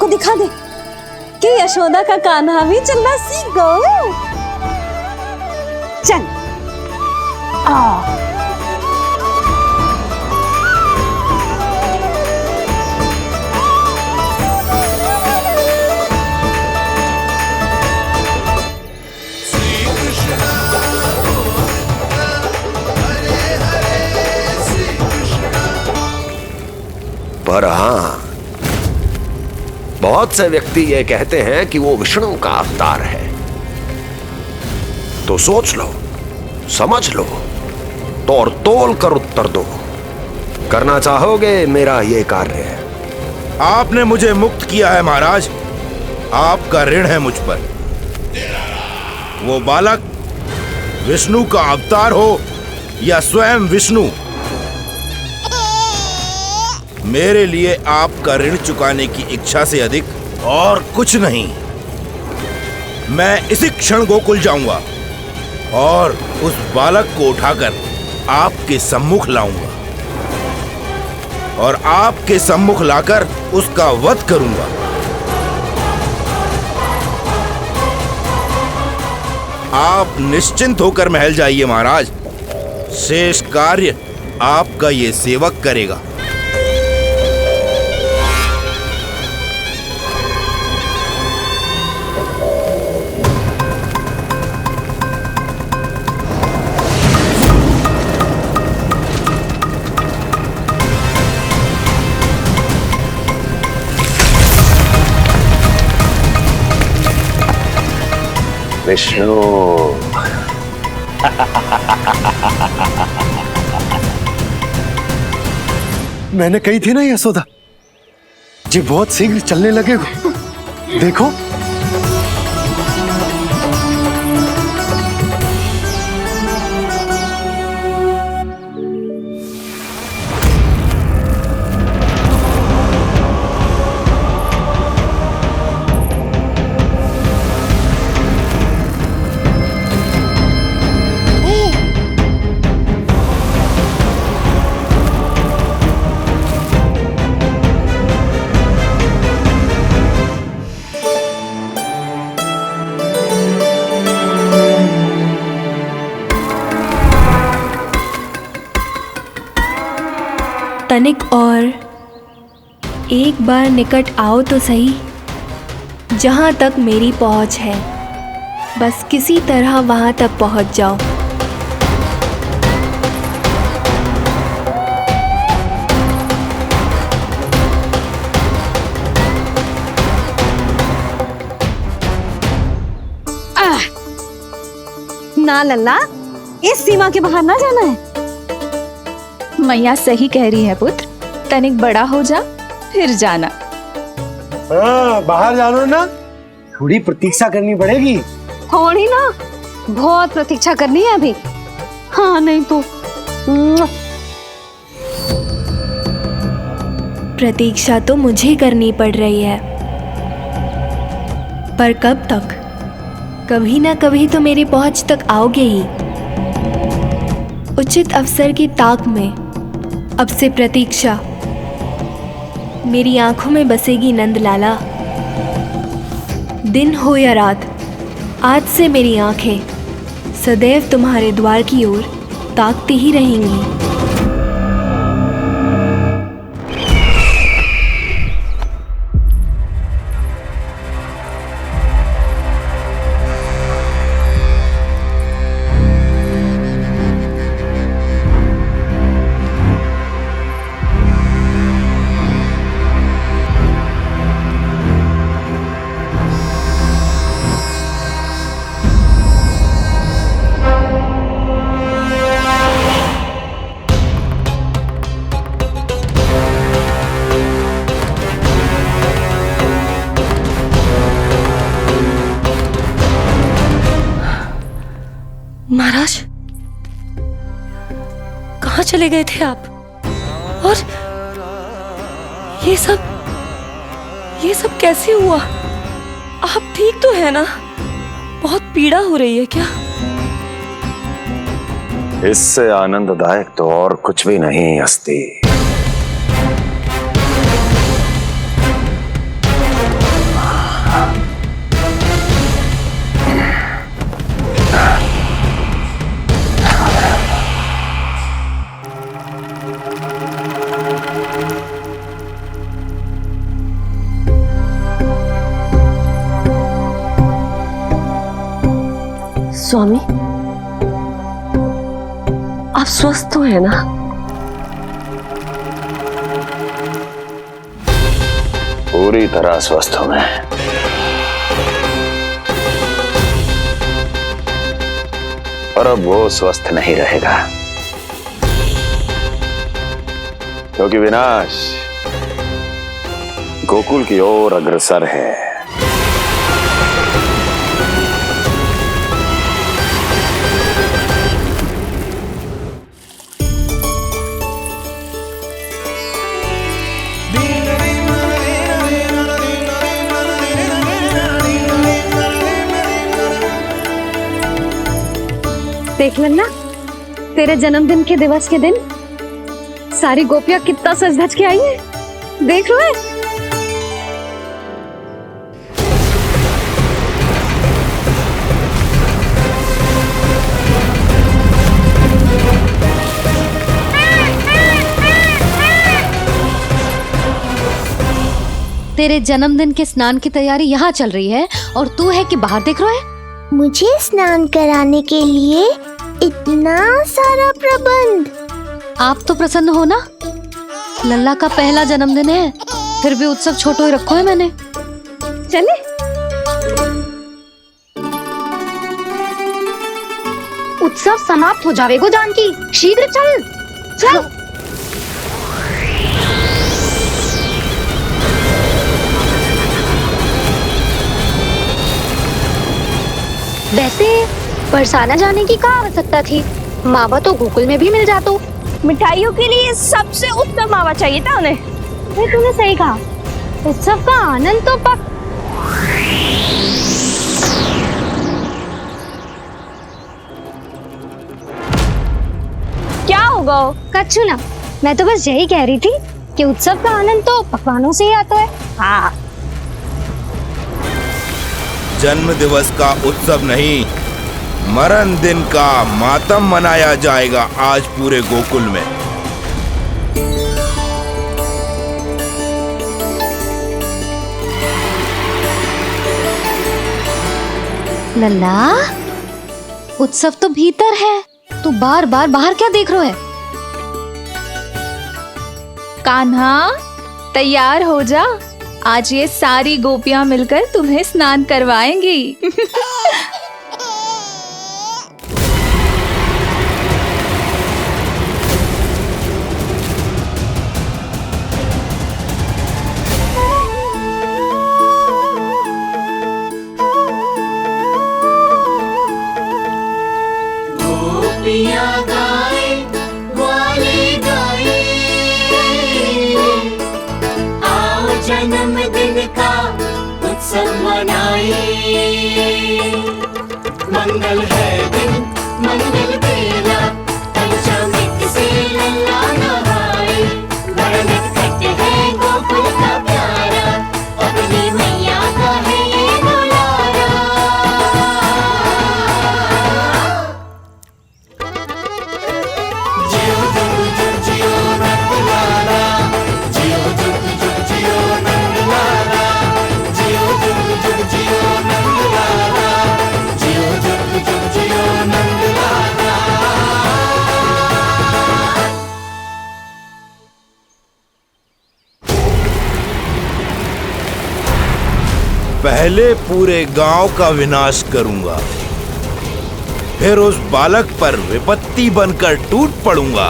को दिखा दे कि यशोदा का कान्हा भी चलना सीख गो। चल आ पर हाँ, बहुत से व्यक्ति ये कहते हैं कि वो विष्णु का अवतार है। तो सोच लो, समझ लो, तो और तोल कर उत्तर दो। करना चाहोगे मेरा ये कार्य? आपने मुझे मुक्त किया है महाराज, आपका ऋण है मुझ पर। वो बालक विष्णु का अवतार हो या स्वयं विष्णु, मेरे लिए आपका ऋण चुकाने की इच्छा से अधिक और कुछ नहीं। मैं इसी क्षण गोकुल जाऊंगा और उस बालक को उठाकर आपके सम्मुख लाऊंगा और आपके सम्मुख लाकर उसका वध करूंगा। आप निश्चिंत होकर महल जाइए महाराज, शेष कार्य आपका ये सेवक करेगा। विष्णु मैंने कही थी ना यशोदा जी, बहुत शीघ्र चलने लगे हो। देखो तनिक और एक बार निकट आओ तो सही, जहाँ तक मेरी पहुँच है, बस किसी तरह वहाँ तक पहुँच जाओ। ना लल्ला, इस सीमा के बाहर ना जाना है। मैया सही कह रही है पुत्र, तनिक बड़ा हो जा फिर जाना। हाँ, बाहर जाना ना, थोड़ी प्रतीक्षा करनी पड़ेगी। थोड़ी ना, बहुत प्रतीक्षा करनी है अभी। हाँ नहीं तो प्रतीक्षा तो मुझे करनी पड़ रही है, पर कब तक? कभी ना कभी तो मेरी पहुंच तक आओगे ही। उचित अवसर की ताक में अब से प्रतीक्षा मेरी आंखों में बसेगी नंदलाला। दिन हो या रात, आज से मेरी आंखें सदैव तुम्हारे द्वार की ओर ताकती ही रहेंगी। महाराज, कहाँ चले गए थे आप? और ये सब कैसे हुआ? आप ठीक तो है ना? बहुत पीड़ा हो रही है क्या? इससे आनंददायक तो और कुछ भी नहीं अस्ति। स्वामी, आप स्वस्थ तो है ना? पूरी तरह स्वस्थ हूं मैं। और अब वो स्वस्थ नहीं रहेगा, क्योंकि विनाश गोकुल की ओर अग्रसर है। देख लेना, तेरे जन्मदिन के दिवस के दिन सारी गोपियां कितना सज धज के आई है। देख लो है। तेरे जन्मदिन के स्नान की तैयारी यहाँ चल रही है और तू है कि बाहर देख रहा है। मुझे स्नान कराने के लिए इतना सारा प्रबंध। आप तो प्रसन्न हो ना, लल्ला का पहला जन्मदिन है, फिर भी उत्सव छोटो ही रखो है मैंने। चले उत्सव समाप्त हो जाएगा जानकी, शीघ्र चल चल। वैसे बरसाना जाने की क्या आवश्यकता थी? मावा तो गोकुल में भी मिल जातो। मिठाइयों के लिए सबसे उत्तम मावा चाहिए था उन्हें। तूने सही कहा, उत्सव का आनंद तो पक। क्या होगा? कच्छू ना, मैं तो बस यही कह रही थी कि उत्सव का आनंद तो पकवानों से ही आता है। हाँ, जन्म दिवस का उत्सव नहीं, मरण दिन का मातम मनाया जाएगा आज पूरे गोकुल में। लल्ला, उत्सव तो भीतर है, तू बार बार बाहर क्या देख रहा है? कान्हा, तैयार हो जा, आज ये सारी गोपियां मिलकर तुम्हें स्नान करवाएंगी। जन्मदिन का उत्सव मनाए, मंगल है दिन मंगल बेला, पंचमिक से लल्ला नहाए, बड़ा नटखट है गोकुल का प्यारा, अपनी मैया का है ये दुलारा। जियो जुग जुग जियो नंदलाला, जियो जुग जुग जियो नंदलाला, जियो जुग जुग जियो नंदलाला, जियो जुग जुग जियो नंदलाला। पहले पूरे गांव का विनाश करूंगा, फिर उस बालक पर विपत्ति बनकर टूट पड़ूंगा।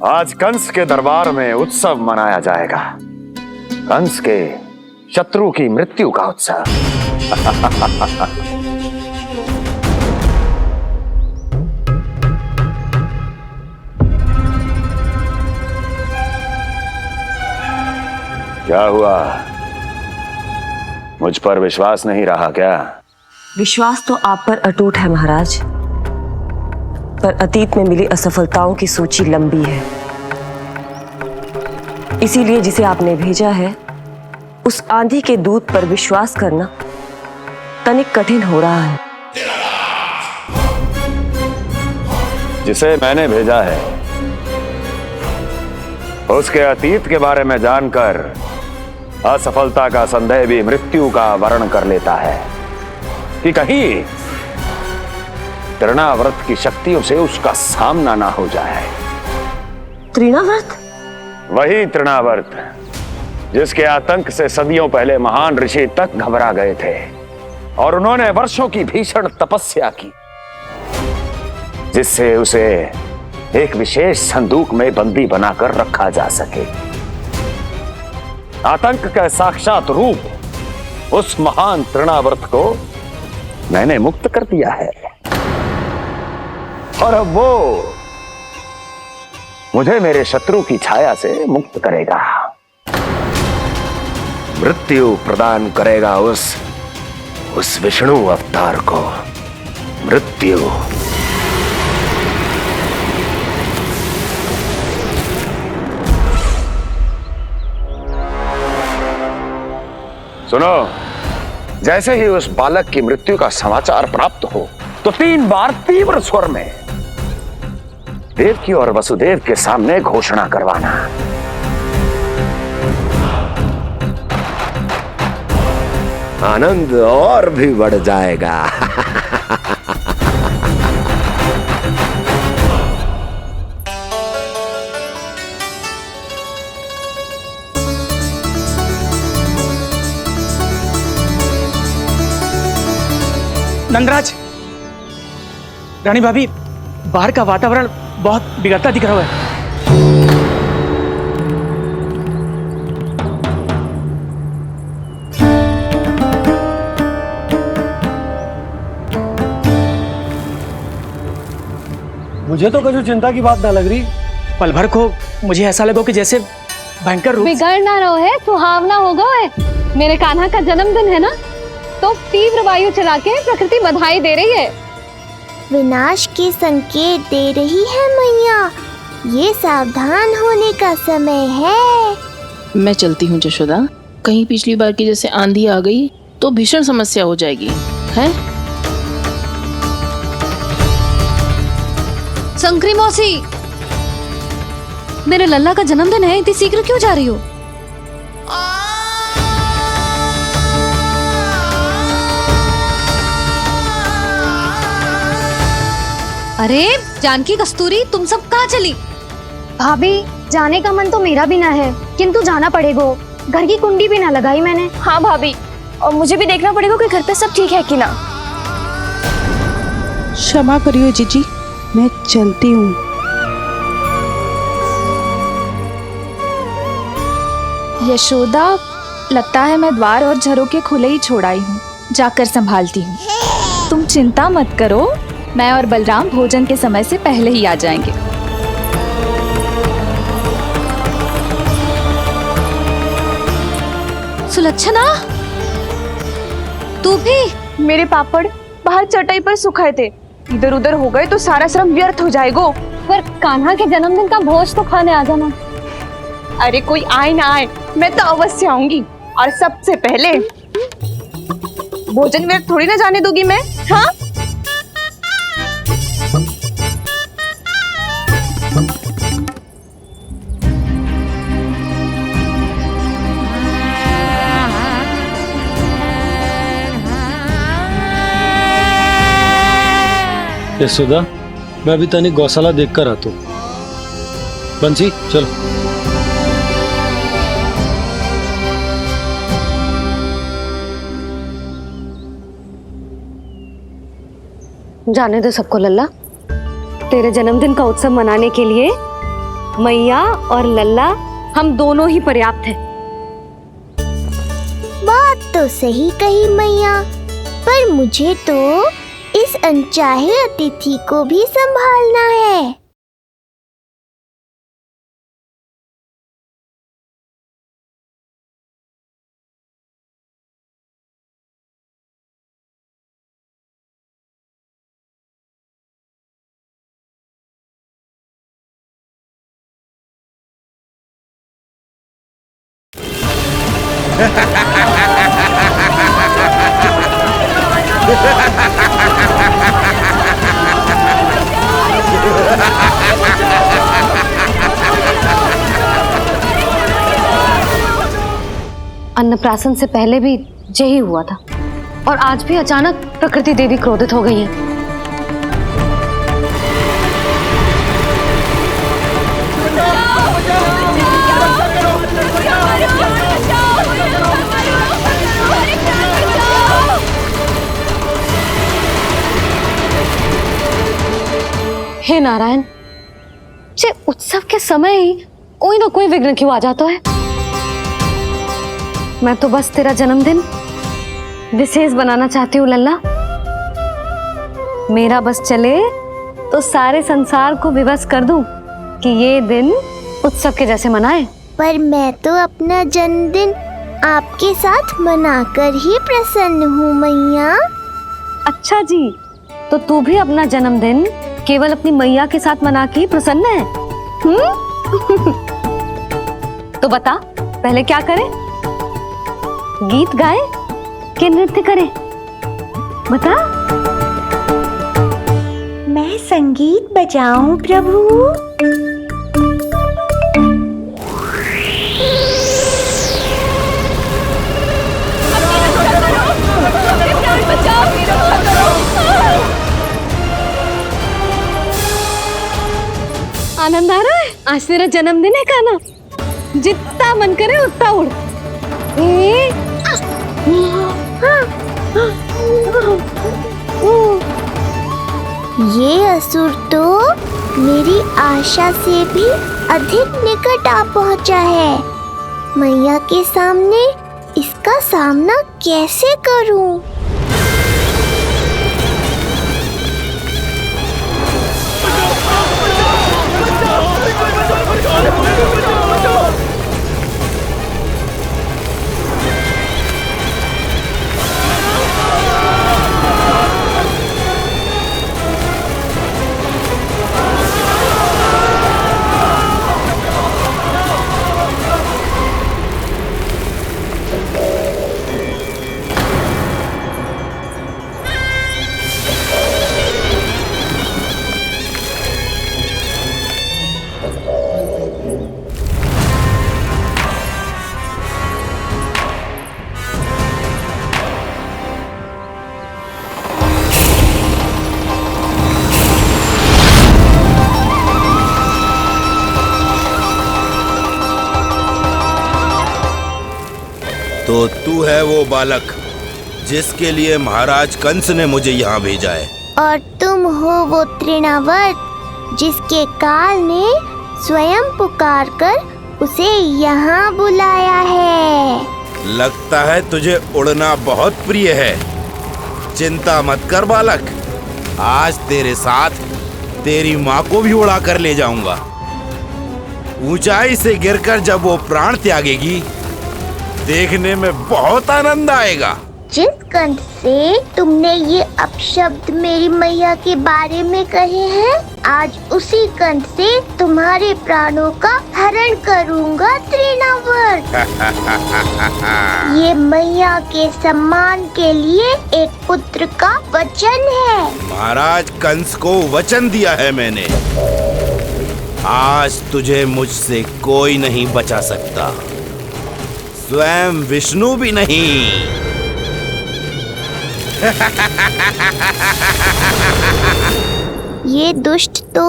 आज कंस के दरबार में उत्सव मनाया जाएगा, कंस के शत्रु की मृत्यु का उत्सव। क्या हुआ, मुझ पर विश्वास नहीं रहा क्या? विश्वास तो आप पर अटूट है महाराज, पर अतीत में मिली असफलताओं की सूची लंबी है। इसीलिए जिसे आपने भेजा है उस आंधी के दूत पर विश्वास करना तनिक कठिन हो रहा है। जिसे मैंने भेजा है उसके अतीत के बारे में जानकर असफलता का संदेह भी मृत्यु का वर्ण कर लेता है कि कहीं तृणाव्रत की शक्तियों से उसका सामना ना हो जाए। तृणाव्रत? वही तृणाव्रत जिसके आतंक से सदियों पहले महान ऋषि तक घबरा गए थे और उन्होंने वर्षों की भीषण तपस्या की, जिससे उसे एक विशेष संदूक में बंदी बनाकर रखा जा सके। आतंक का साक्षात रूप उस महान तृणाव्रत को मैंने मुक्त कर दिया है और अब वो मुझे मेरे शत्रु की छाया से मुक्त करेगा, मृत्यु प्रदान करेगा उस विष्णु अवतार को मृत्यु। सुनो, जैसे ही उस बालक की मृत्यु का समाचार प्राप्त हो तो 3 बार तीव्र स्वर में देवकी और वसुदेव के सामने घोषणा करवाना। आनंद और भी बढ़ जाएगा। नंदराज, रानी भाभी, बाहर का वातावरण बहुत बिगड़ता दिख रहा है। मुझे तो कुछ चिंता की बात ना लग रही। पल भर को मुझे ऐसा लगा कि जैसे भयंकर रूप। बिगड़ ना रहो है, सुहावना होगा है। मेरे कान्हा का जन्मदिन है ना, तो तीव्र वायु चला के प्रकृति बधाई दे रही है। विनाश के संकेत दे रही है मैया, ये सावधान होने का समय है। मैं चलती हूँ जशोदा, कहीं पिछली बार की जैसे आंधी आ गई तो भीषण समस्या हो जाएगी, है? संक्री मौसी, मेरे लल्ला का जन्मदिन है, इतनी शीघ्र क्यों जा रही हो? अरे जानकी, कस्तूरी, तुम सब कहाँ चली? भाभी, जाने का मन तो मेरा भी ना है, किंतु जाना पड़ेगा। घर की कुंडी भी ना लगाई मैंने। हाँ भाभी, और मुझे भी देखना पड़ेगा कि घर पे सब ठीक है कि ना। क्षमा करियो जीजी, मैं चलती हूँ। यशोदा, लगता है मैं द्वार और झरोखे खुले ही छोड़ आई हूँ, जाकर संभालती हूँ। तुम चिंता मत करो, मैं और बलराम भोजन के समय से पहले ही आ जाएंगे। सुलक्षणा, तू भी? मेरे पापड़ बाहर चटाई पर सुखाए थे, इधर उधर हो गए तो सारा श्रम व्यर्थ हो जाएगा। पर कान्हा के जन्मदिन का भोज तो खाने आ जाना। अरे कोई आए ना आए, मैं तो अवश्य आऊंगी, और सबसे पहले भोजन व्यर्थ थोड़ी ना जाने दूंगी मैं। हाँ, यशोदा, मैं अभी तनिक गौशाला देख कर आता हूँ। बंसी, चलो। जाने दो सबको लल्ला, तेरे जन्मदिन का उत्सव मनाने के लिए मैया और लल्ला हम दोनों ही पर्याप्त हैं। बात तो सही कही मैया, पर मुझे तो इस अनचाहे अतिथि को भी संभालना है। अन्नप्राशन से पहले भी यही हुआ था और आज भी अचानक प्रकृति देवी क्रोधित हो गई है। हे नारायण, जे उत्सव के समय ही कोई ना कोई विघ्न क्यों आ जाता है। मैं तो बस तेरा जन्मदिन विशेष बनाना चाहती हूँ लल्ला। मेरा बस चले तो सारे संसार को विवश कर दूं कि ये दिन उत्सव के जैसे मनाए। पर मैं तो अपना जन्मदिन आपके साथ मनाकर ही प्रसन्न हूँ मैया। अच्छा जी, तो तू भी अपना जन्मदिन केवल अपनी मैया के साथ मना के ही प्रसन्न है? तो बता, पहले क्या करें? गीत गाए कि नृत्य करें? बता। मैं संगीत बजाऊं प्रभु? आनंद आ रहा है? आज तेरा जन्मदिन है कान्हा, जितना मन करे उतना उड़। ये असुर तो मेरी आशा से भी अधिक निकट आ पहुंचा है। मैया के सामने इसका सामना कैसे करूं? तो तू है वो बालक जिसके लिए महाराज कंस ने मुझे यहाँ भेजा है। और तुम हो वो तृणावर्त जिसके काल ने स्वयं पुकार कर उसे यहाँ बुलाया है। लगता है तुझे उड़ना बहुत प्रिय है। चिंता मत कर बालक, आज तेरे साथ तेरी माँ को भी उड़ा कर ले जाऊंगा। ऊंचाई से गिरकर जब वो प्राण त्यागेगी, देखने में बहुत आनंद आएगा। जिस कंठ से तुमने ये अपशब्द मेरी मैया के बारे में कहे हैं, आज उसी कंठ से तुम्हारे प्राणों का हरण करूंगा तृणावर्त। ये मैया के सम्मान के लिए एक पुत्र का वचन है। महाराज कंस को वचन दिया है मैंने। आज तुझे मुझसे कोई नहीं बचा सकता, स्वयं विष्णु भी नहीं। ये दुष्ट तो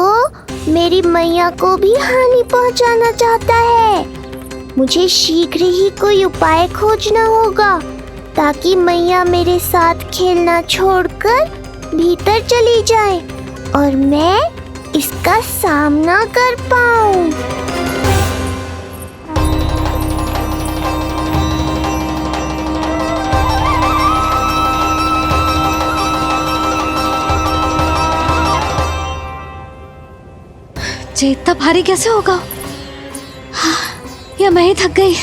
मेरी मैया को भी हानि पहुंचाना चाहता है। मुझे शीघ्र ही कोई उपाय खोजना होगा ताकि मैया मेरे साथ खेलना छोड़कर भीतर चली जाए और मैं इसका सामना कर पाऊं। इतना भारी कैसे होगा? या मैं ही थक गई?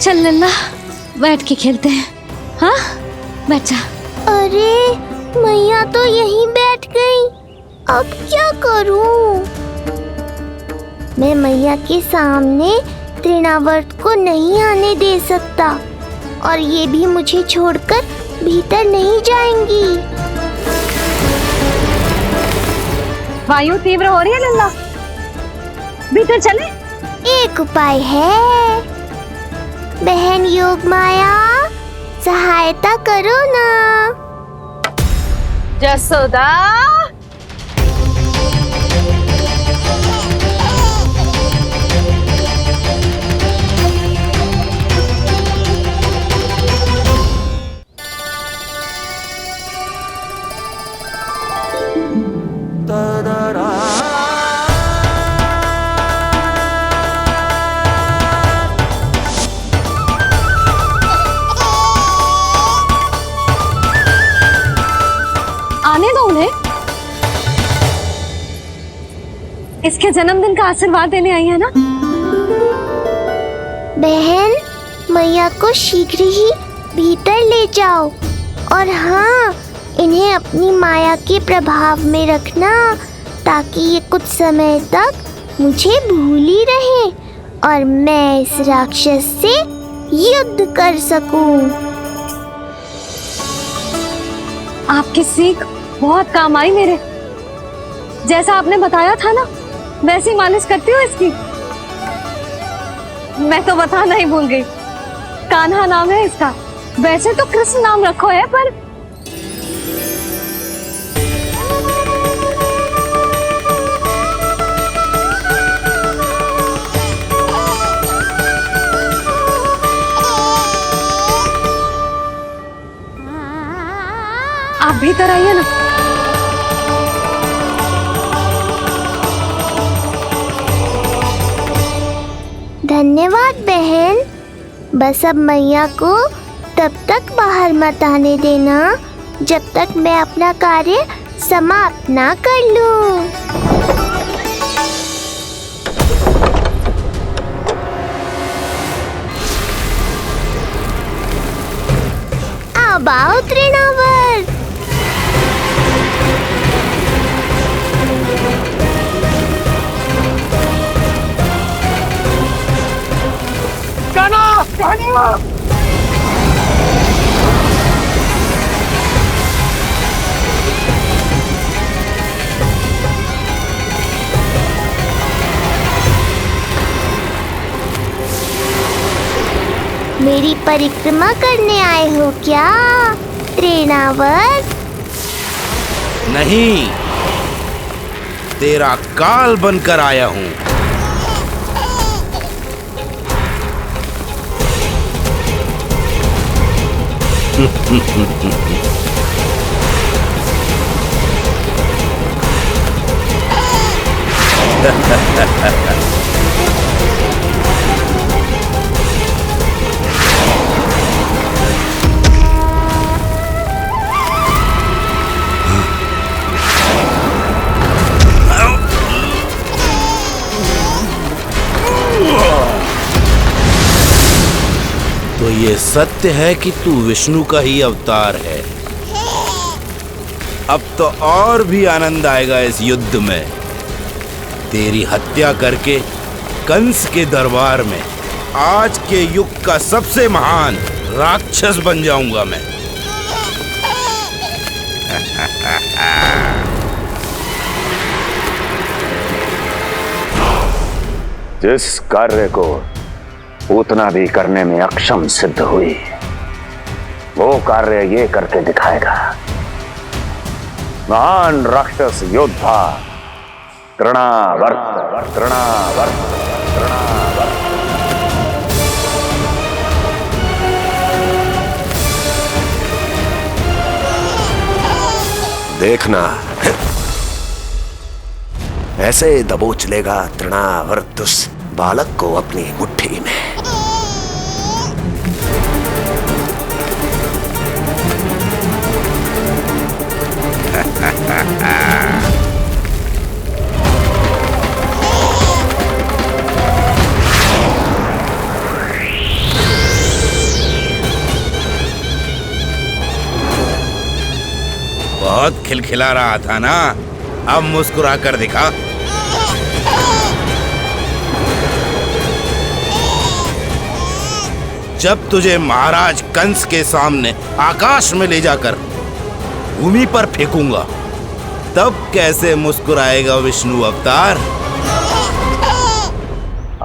चल लल्ला, बैठ के खेलते हैं। हाँ, बैठ जा। अरे मैया तो यहीं बैठ गई, अब क्या करूं? मैं मैया के सामने तृणावर्त को नहीं आने दे सकता और ये भी मुझे छोड़कर भीतर नहीं जाएंगी। वायु तीव्र हो रही है लल्ला, भीतर चले? एक उपाय है। बहन योग माया, सहायता करो ना। जसोदा, आने दो उन्हें। इसके जन्मदिन का आशीर्वाद देने आई है ना। बहन, मैया को शीघ्र ही भीतर ले जाओ और हाँ, इन्हें अपनी माया के प्रभाव में रखना ताकि ये कुछ समय तक मुझे भूली रहे और मैं इस राक्षस से युद्ध कर सकूं। आपकी सीख बहुत काम आई मेरे। जैसा आपने बताया था ना, वैसी मालिश करती हूँ इसकी। मैं तो बताना ही भूल गई, कान्हा नाम है इसका। वैसे तो कृष्ण नाम रखो है, पर आप भीतर आइए ना। धन्यवाद बहन। बस अब मैया को तब तक बाहर मत आने देना जब तक मैं अपना कार्य समाप्त ना कर लूं। अब आओ तृणावर। मेरी परिक्रमा करने आए हो क्या तृणावर? नहीं, तेरा काल बनकर आया हूँ। तो ये सत्य है कि तू विष्णु का ही अवतार है। अब तो और भी आनंद आएगा इस युद्ध में। तेरी हत्या करके कंस के दरबार में आज के युग का सबसे महान राक्षस बन जाऊंगा मैं। जिस कार्य को उतना भी करने में अक्षम सिद्ध हुई, वो कार्य ये करके दिखाएगा। महान राक्षस योद्धा तृणावर्त, तृणावर्त, तृणावर्त। देखना, ऐसे दबोच लेगा तृणावर्त उस बालक को अपनी मुट्ठी में। बहुत खिलखिला रहा था ना, अब मुस्कुरा कर दिखा। जब तुझे महाराज कंस के सामने आकाश में ले जाकर भूमि पर फेंकूंगा, तब कैसे मुस्कुराएगा विष्णु अवतार?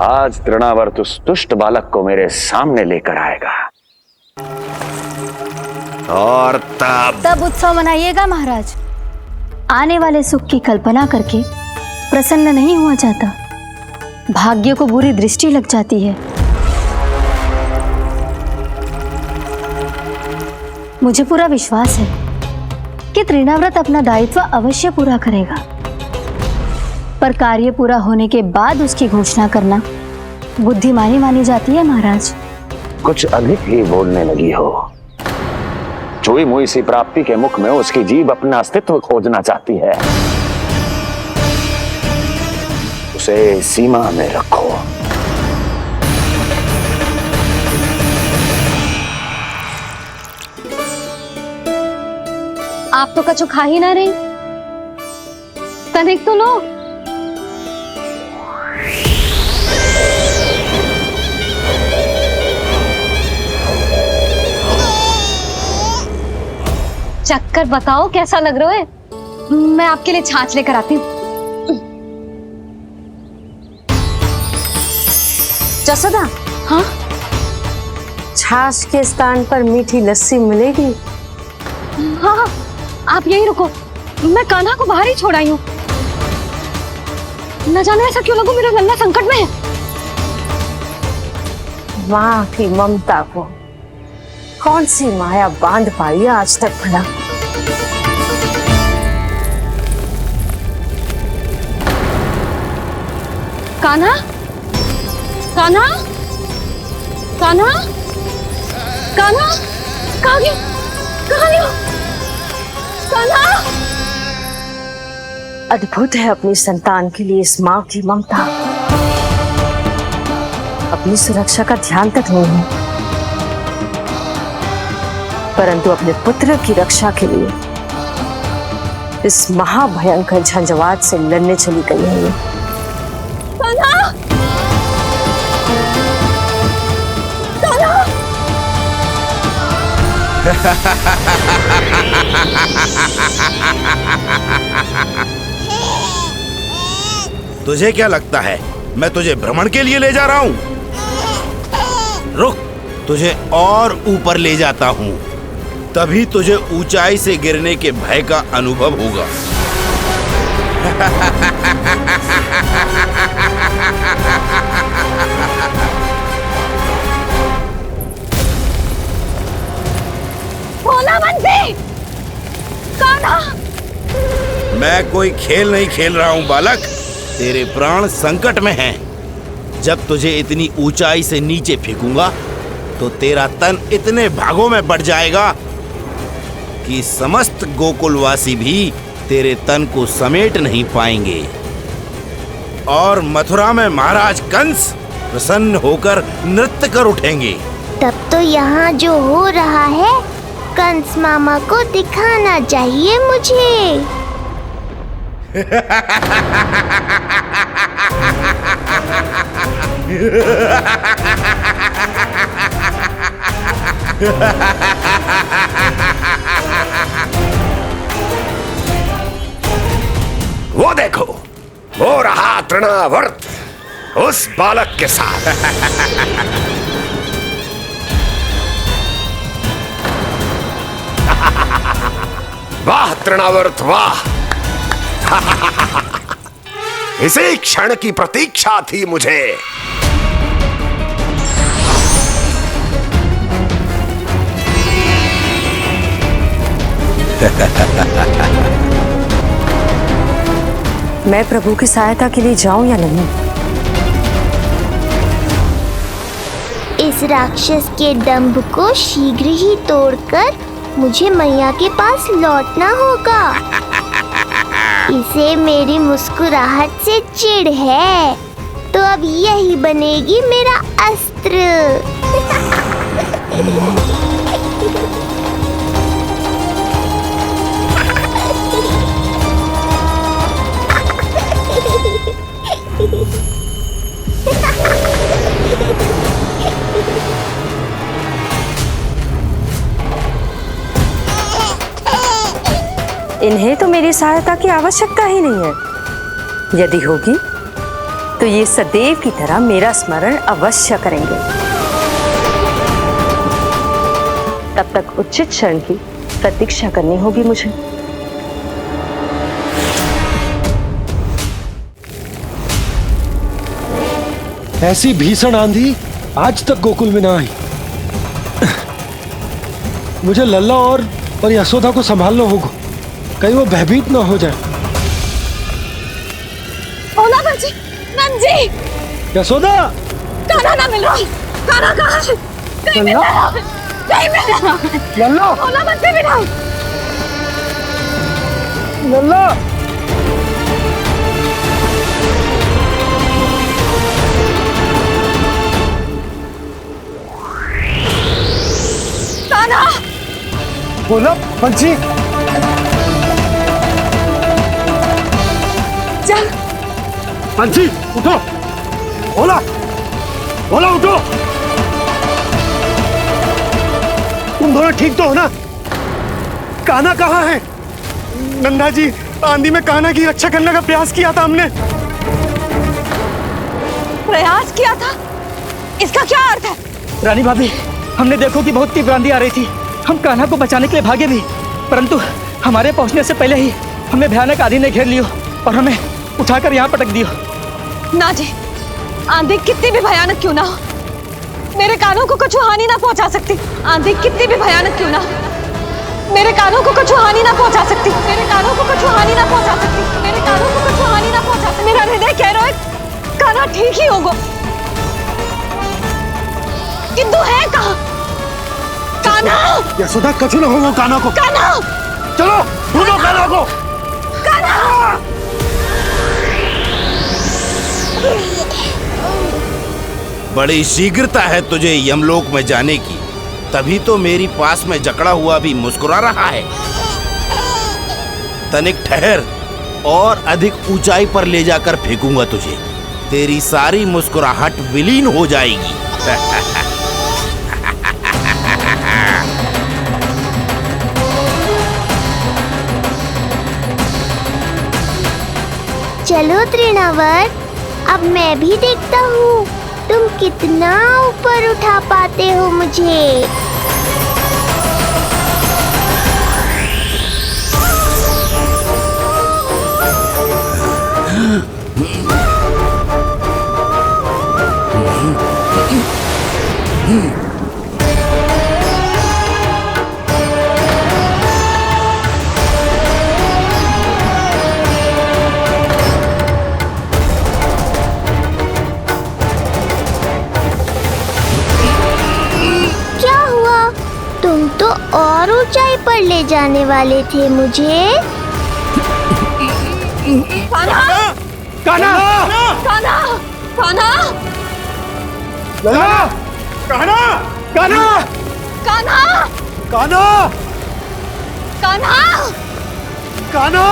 आज तृणावर्त उस दुष्ट बालक को मेरे सामने लेकर आएगा और तब उत्सव मनाइएगा महाराज। आने वाले सुख की कल्पना करके प्रसन्न नहीं हुआ जाता, भाग्य को बुरी दृष्टि लग जाती है। मुझे पूरा विश्वास है कि तृणाव्रत अपना दायित्व अवश्य पूरा करेगा, पर कार्य पूरा होने के बाद उसकी घोषणा करना बुद्धिमानी मानी जाती है महाराज। कुछ अधिक ही बोलने लगी हो। चुई मुई सी प्राप्ति के मुख में उसकी जीभ अपना अस्तित्व खोजना चाहती है। उसे सीमा में रखो। आप तो कछु खा ही ना रही, तनिक तो लो। चक्कर बताओ कैसा लग रहा है? मैं आपके लिए छाछ लेकर आती हूँ। जसोदा, हाँ? छाछ के स्थान पर मीठी लस्सी मिलेगी। हाँ हाँ, आप यहीं रुको, मैं कान्हा को बाहर ही छोड़ आई हूँ। न जाने ऐसा क्यों लगू, मेरा लल्ला संकट में है। माँ की ममता को कौन सी माया बांध पाई है आज तक भला। कान्हा, कान्हा, कान्हा, कान्हा, कहाँ गया? कहाँ गया? कान्हा! अद्भुत है अपनी संतान के लिए इस माँ की ममता। अपनी सुरक्षा का ध्यान तक नहीं है, परंतु अपने पुत्र की रक्षा के लिए इस महाभयंकर झंझावात से लड़ने चली गई है ये। कान्हा! कान्हा! तुझे क्या लगता है मैं तुझे भ्रमण के लिए ले जा रहा हूँ? रुक, तुझे और ऊपर ले जाता हूँ, तभी तुझे ऊंचाई से गिरने के भय का अनुभव होगा। भोला बंसी! कान्हा! मैं कोई खेल नहीं खेल रहा हूँ बालक, तेरे प्राण संकट में हैं। जब तुझे इतनी ऊंचाई से नीचे फेंकूंगा तो तेरा तन इतने भागों में बढ़ जाएगा कि समस्त गोकुलवासी भी तेरे तन को समेट नहीं पाएंगे और मथुरा में महाराज कंस प्रसन्न होकर नृत्य कर उठेंगे। तब तो यहाँ जो हो रहा है कंस मामा को दिखाना चाहिए मुझे। वो देखो, हो रहा तृणावर्त उस बालक के साथ। वाह तृणावर्त वाह! इसी क्षण की प्रतीक्षा थी मुझे। मैं प्रभु की सहायता के लिए जाऊं या नहीं? इस राक्षस के दंभ को शीघ्र ही तोड़कर मुझे मैया के पास लौटना होगा। इसे मेरी मुस्कुराहट से चिढ़ है, तो अब यही बनेगी मेरा अस्त्र। इन्हें तो मेरी सहायता की आवश्यकता ही नहीं है। यदि होगी तो ये सदैव की तरह मेरा स्मरण अवश्य करेंगे। तब तक उचित क्षण की प्रतीक्षा करनी होगी मुझे। ऐसी भीषण आंधी आज तक गोकुल में ना आई। मुझे लल्ला और यशोदा को संभालना होगा, कहीं वो भयभीत ना हो जाए। ओला बंजी, नंजी, यशोदा, कान्हा ना मिल रहा। कान्हा कहाँ है? नहीं मिल रहा, नहीं मिल रहा। लल्ला, ओला बंजी भी नहीं। लल्ला, कान्हा, बोला बंसी। चल बंसी, उठो। ओला, ओला उठो। तुम दोनों ठीक तो हो ना? कान्हा कहाँ है? नंदा जी, आंधी में कान्हा की रक्षा करने का प्रयास किया था हमने। प्रयास किया था? इसका क्या अर्थ है? रानी भाभी, हमने देखो कि बहुत तीव्र आंधी आ रही थी। हम कान्हा को बचाने के लिए भागे भी, परंतु हमारे पहुंचने से पहले ही हमें भयानक आंधी ने घेर लियो और हमें उठाकर यहाँ पटक दियो। ना जी, आंधी कितनी भी भयानक क्यों ना हो, मेरे कानों को कुछ हानि ना पहुंचा सकती। आंधी कितनी भी भयानक क्यों ना हो, मेरे कानों को कुछ हानि ना पहुंचा सकती। मेरे कानों को कुछ हानि ना पहुंचा सकती। मेरे कानों को कुछ हानि ना पहुंचा सकती। मेरा हृदय कह रहा है कान्हा ठीक ही होगा, किंतु है कहाँ? कान्हा! यशोदा, कछु ना हो वो कान्हा को। कान्हा! चलो ढूंढो कान्हा को। कान्हा! बड़ी शीघ्रता है तुझे यमलोक में जाने की, तभी तो मेरी पास में जकड़ा हुआ भी मुस्कुरा रहा है। तनिक ठहर और अधिक ऊंचाई पर ले जाकर फेंकूंगा तुझे, तेरी सारी मुस्कुराहट विलीन हो जाएगी। चलो तृणावर्त, अब मैं भी देखता हूँ तुम कितना ऊपर उठा पाते हो मुझे। और ऊंचाई पर ले जाने वाले थे मुझे। कान्हा! कान्हा! कान्हा! कान्हा! लल्ला! कान्हा! कान्हा! कान्हा! कान्हा! कान्हा! कान्हा!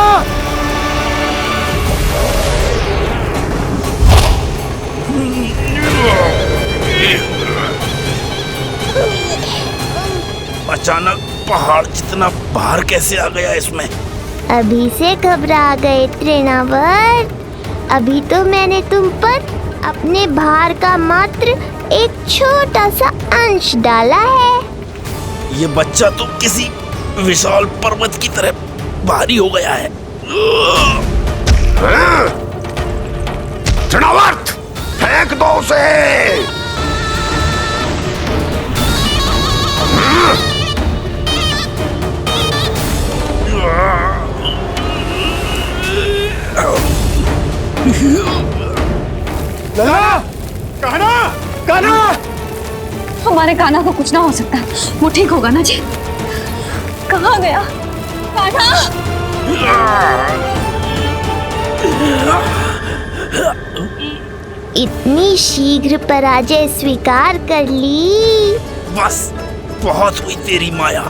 अचानक पहाड़ जितना भार कैसे आ गया इसमें? अभी से घबरा गए तृणावर्त, अभी तो मैंने तुम पर अपने भार का मात्र एक छोटा सा अंश डाला है। ये बच्चा तो किसी विशाल पर्वत की तरह भारी हो गया है। तृणावर्त, फेंक दो उसे। लल्ला! कान्हा! कान्हा! हमारे कान्हा को कुछ ना हो सकता, वो ठीक होगा ना जी। कहाँ गया कान्हा? इतनी शीघ्र पराजय स्वीकार कर ली। बस बहुत हुई तेरी माया,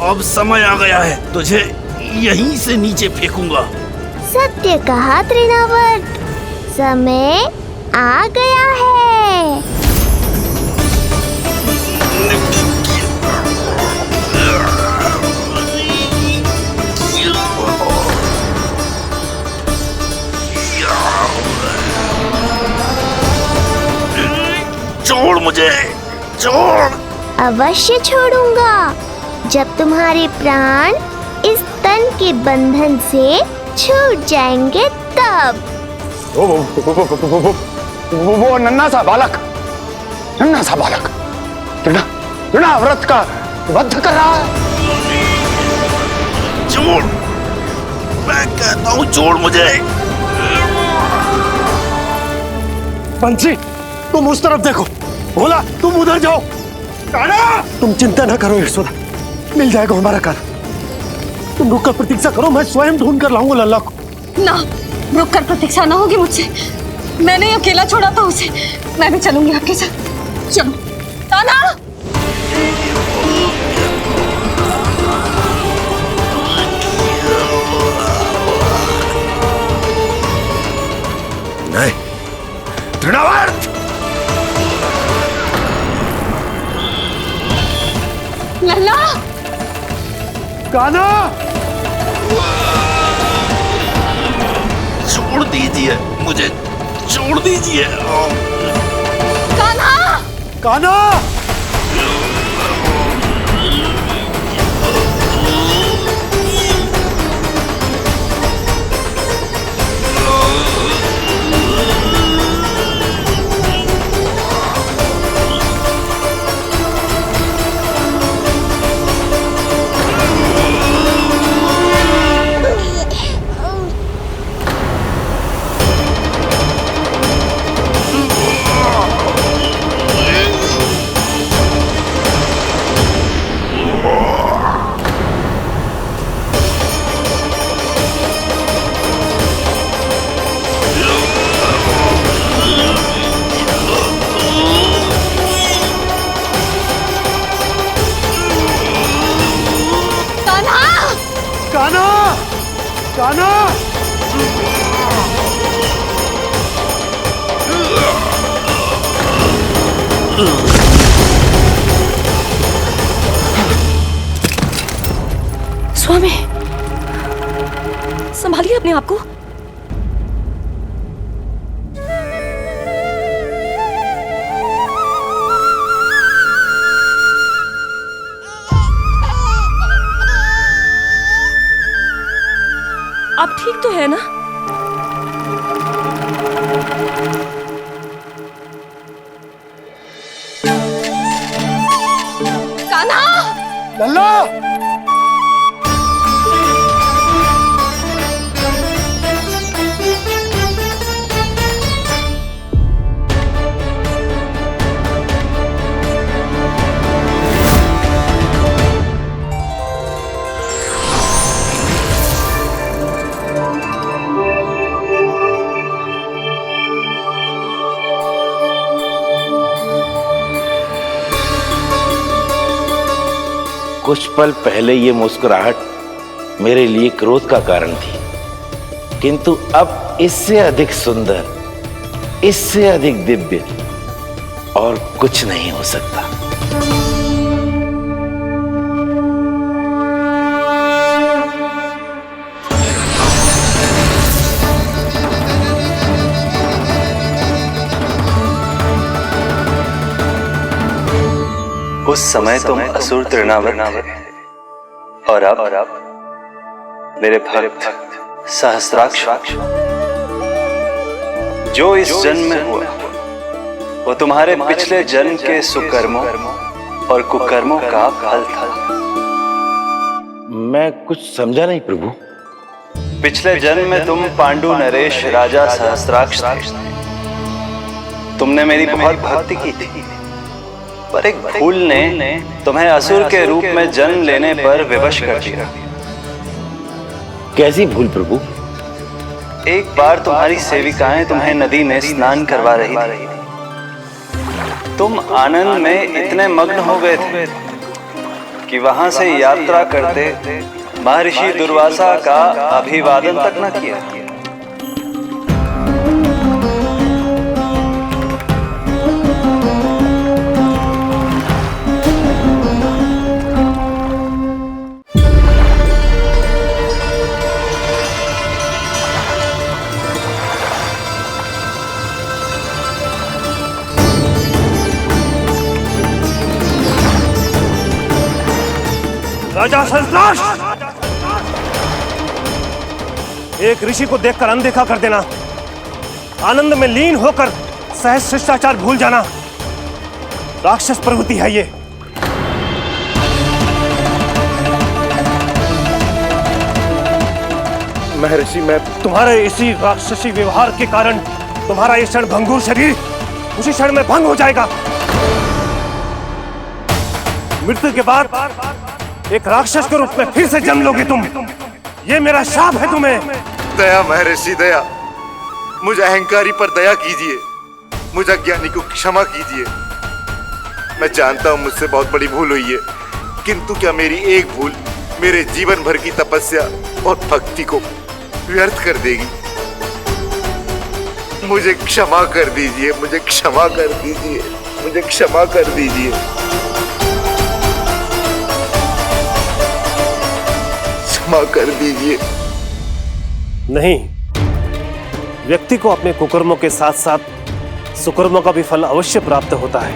अब समय आ गया है, तुझे यहीं से नीचे फेंकूंगा। सत्य कहा तृणावर्त, समय आ गया है। मुझे, छोड़। अवश्य छोड़ूंगा जब तुम्हारे प्राण इस तन के बंधन से छूट जाएंगे तब। वो नन्हा सा बालक तृणाव्रत का वध कर रहा है। छोड़, मैं कहता हूँ छोड़ मुझे। बंसी, तुम उस तरफ देखो। भोला, तुम उधर जाओ। कान्हा, तुम चिंता ना करो यशोदा, मिल जाएगा हमारा कान्हा। तुम रुक कर प्रतीक्षा करो, मैं स्वयं ढूंढ कर लाऊंगा लल्ला को। ना, रुक कर प्रतीक्षा ना होगी मुझसे। मैंने अकेला छोड़ा था उसे, मैं भी चलूंगी आपके साथ। चलो कान्हा। नहीं, तृणावर्त! लल्ला, कान्हा, छोड़ दीजिए मुझे, छोड़ दीजिए। कान्हा, कान्हा! स्वामी, संभालिए अपने आप को। आप ठीक तो है ना? कान्हा! लल्ला! कुछ पल पहले ये मुस्कुराहट मेरे लिए क्रोध का कारण थी, किंतु अब इससे अधिक सुंदर, इससे अधिक दिव्य और कुछ नहीं हो सकता। उस समय तुम असुर तृणावर्त थे और अब मेरे भक्त सहस्राक्ष। जो इस जन्म में हुआ वो तुम्हारे पिछले जन्म के सुकर्मों और कुकर्मों का फल था। मैं कुछ समझा नहीं प्रभु। पिछले जन्म में तुम पांडु नरेश राजा सहस्राक्ष थे। तुमने मेरी बहुत भक्ति की थी, पर एक भूल ने तुम्हें असुर के रूप में जन्म लेने पर विवश कर दिया। कैसी भूल प्रभु? एक बार तुम्हारी सेविकाएं तुम्हें नदी में स्नान करवा रही थी। तुम आनंद में इतने मग्न हो गए थे कि वहां से यात्रा करते महर्षि दुर्वासा का अभिवादन तक न किया। राजा सरताज, एक ऋषि को देखकर अनदेखा कर देना, आनंद में लीन होकर सहज शिष्टाचार भूल जाना, राक्षस प्रवृत्ति है ये। महर्षि, मैं तुम्हारे इसी राक्षसी व्यवहार के कारण तुम्हारा ये क्षण भंगुर शरीर उसी क्षण में भंग हो जाएगा। मृत्यु के बाद एक राक्षस के रूप में फिर से जन्म लोगे तुम। ये मेरा शाप है तुम्हें। दया महर्षि, दया। मुझ अहंकारी पर दया कीजिए, मुझ अज्ञानी को क्षमा कीजिए। मैं जानता हूँ मुझसे बहुत बड़ी भूल हुई है, किंतु क्या मेरी एक भूल मेरे जीवन भर की तपस्या और भक्ति को व्यर्थ कर देगी? मुझे क्षमा कर दीजिए, मुझे क्षमा कर दीजिए, मुझे क्षमा कर दीजिए। क्षमा कर दीजिए। नहीं, व्यक्ति को अपने कुकर्मों के साथ साथ सुकर्मों का भी फल अवश्य प्राप्त होता है।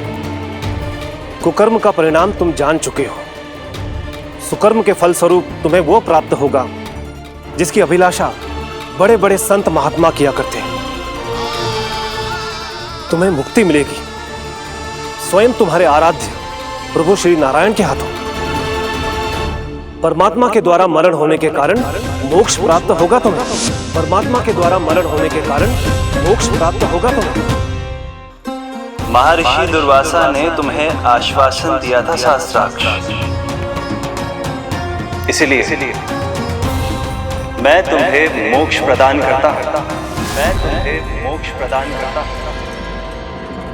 कुकर्म का परिणाम तुम जान चुके हो। सुकर्म के फल स्वरूप तुम्हें वो प्राप्त होगा जिसकी अभिलाषा बड़े बड़े संत महात्मा किया करते हैं। तुम्हें मुक्ति मिलेगी स्वयं तुम्हारे आराध्य प्रभु श्री नारायण के हाथों। परमात्मा के द्वारा मरण होने के कारण मोक्ष प्राप्त होगा तुम्हें। परमात्मा के द्वारा मरण होने के कारण मोक्ष प्राप्त होगा तुम्हें। महर्षि दुर्वासा ने तुम्हें आश्वासन दिया था शास्त्राक्ष, इसलिए मैं तुम्हें मोक्ष प्रदान करता हूं। मैं तुम्हें मोक्ष प्रदान करता हूं।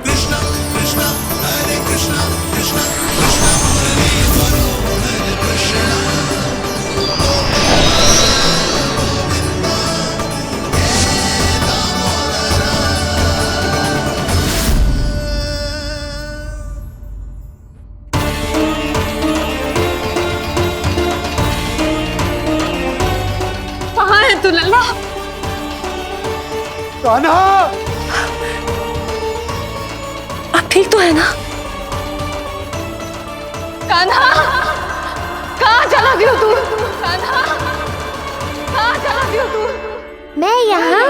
कृष्ण कृष्ण हरे कृष्ण कृष्ण कृष्ण हरे कृष्ण। कहाँ है तू लल्ला? कान्हा, आप ठीक तो है ना? कान्हा, कहाँ चला गया तू? कान्हा, कहाँ चला गया तू? मैं यहाँ